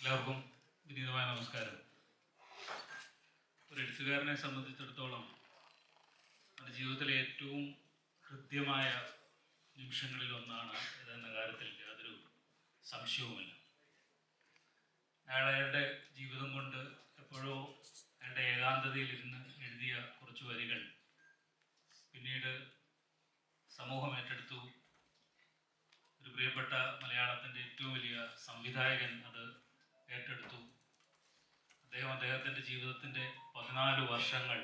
എല്ലാവർക്കും വിനീതമായ നമസ്കാരം. ഒരു എഴുത്തുകാരനെ സംബന്ധിച്ചിടത്തോളം എൻ്റെ ജീവിതത്തിലെ ഏറ്റവും ഹൃദ്യമായ നിമിഷങ്ങളിൽ ഒന്നാണ് ഇതെന്ന കാര്യത്തിൽ യാതൊരു സംശയവുമില്ല. അയാളുടെ ജീവിതം കൊണ്ട് എപ്പോഴോ അയാളുടെ ഏകാന്തതയിലിരുന്ന് എഴുതിയ കുറച്ച് വരികൾ പിന്നീട് സമൂഹം ഏറ്റെടുത്തു. ഒരു പ്രിയപ്പെട്ട മലയാളത്തിൻ്റെ ഏറ്റവും വലിയ സംവിധായകൻ അത് ഏറ്റെടുത്തു. അദ്ദേഹത്തിൻ്റെ ജീവിതത്തിൻ്റെ 14 വർഷങ്ങൾ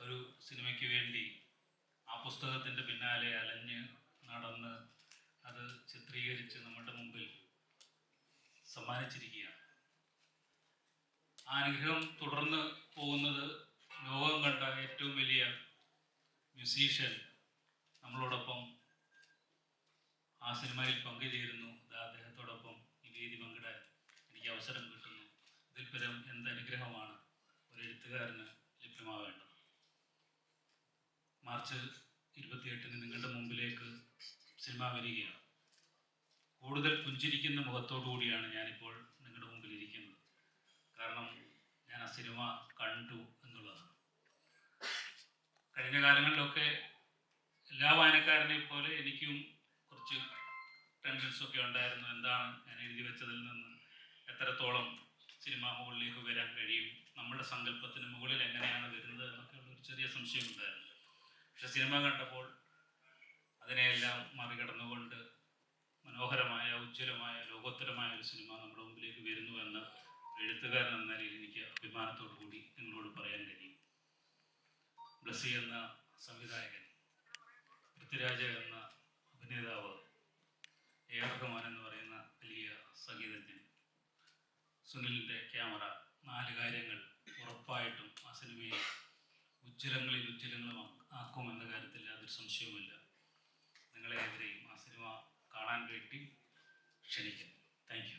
ഒരു സിനിമയ്ക്ക് വേണ്ടി ആ പുസ്തകത്തിൻ്റെ പിന്നാലെ അലഞ്ഞ് നടന്ന് അത് ചിത്രീകരിച്ച് നമ്മുടെ മുമ്പിൽ സമ്മാനിച്ചിരിക്കുകയാണ്. ആ അനുഗ്രഹം തുടർന്ന് പോകുന്നത് ലോകം കണ്ട ഏറ്റവും വലിയ മ്യൂസീഷ്യൻ നമ്മളോടൊപ്പം ആ സിനിമയിൽ പങ്കുചേരുന്നു. അദ്ദേഹത്തോടൊപ്പം ഈ വേദി പങ്കിടാൻ എനിക്ക് അവസരം കിട്ടുന്നു. ഇതിൽ പരം എന്ത് അനുഗ്രഹമാണ് ഒരു എഴുത്തുകാരന് ലഭ്യമാവേണ്ടത്. മാർച്ച് 28-ന് നിങ്ങളുടെ മുമ്പിലേക്ക് സിനിമ വരികയാണ്. കൂടുതൽ പുഞ്ചിരിക്കുന്ന മുഖത്തോടു കൂടിയാണ് ഞാനിപ്പോൾ നിങ്ങളുടെ മുമ്പിൽ ഇരിക്കുന്നത്. കാരണം ഞാൻ ആ സിനിമ കണ്ടു എന്നുള്ളതാണ്. കഴിഞ്ഞ കാലങ്ങളിലൊക്കെ എല്ലാ വായനക്കാരനെയും പോലെ എനിക്കും കുറച്ച് ടെൻഷൻസൊക്കെ ഉണ്ടായിരുന്നു. എന്താണ് ഞാൻ എഴുതി വെച്ചതിൽ നിന്ന് എത്രത്തോളം സിനിമ മുകളിലേക്ക് വരാൻ കഴിയും, നമ്മുടെ സങ്കല്പത്തിന് മുകളിൽ എങ്ങനെയാണ് വരുന്നത് എന്നൊക്കെയുള്ള ഒരു ചെറിയ സംശയം ഉണ്ടായിരുന്നു. പക്ഷെ സിനിമ കണ്ടപ്പോൾ അതിനെയെല്ലാം മറികടന്നുകൊണ്ട് മനോഹരമായ, ഉജ്ജ്വലമായ, ലോകോത്തരമായ ഒരു സിനിമ നമ്മുടെ മുമ്പിലേക്ക് വരുന്നുവെന്ന് എഴുത്തുകാരൻ എന്ന നിലയിൽ എനിക്ക് അഭിമാനത്തോടു കൂടി നിങ്ങളോട് പറയാൻ കഴിയും. ബ്ലസ്സി എന്ന സംവിധായകൻ, പൃഥ്വിരാജ് എന്ന അഭിനേതാവ്, എ.ആർ. റഹ്മാൻ എന്ന് പറയുന്ന വലിയ സംഗീതജ്ഞൻ, സുനിലിൻ്റെ ക്യാമറ, 4 കാര്യങ്ങൾ ഉറപ്പായിട്ടും ആ സിനിമയെ ഉജ്ജ്വലങ്ങളും ആക്കുമെന്ന കാര്യത്തിൽ യാതൊരു സംശയവുമില്ല. നിങ്ങളെ എതിരെയും ആ സിനിമ കാണാൻ വേണ്ടി ക്ഷണിക്കുന്നു. Thank you.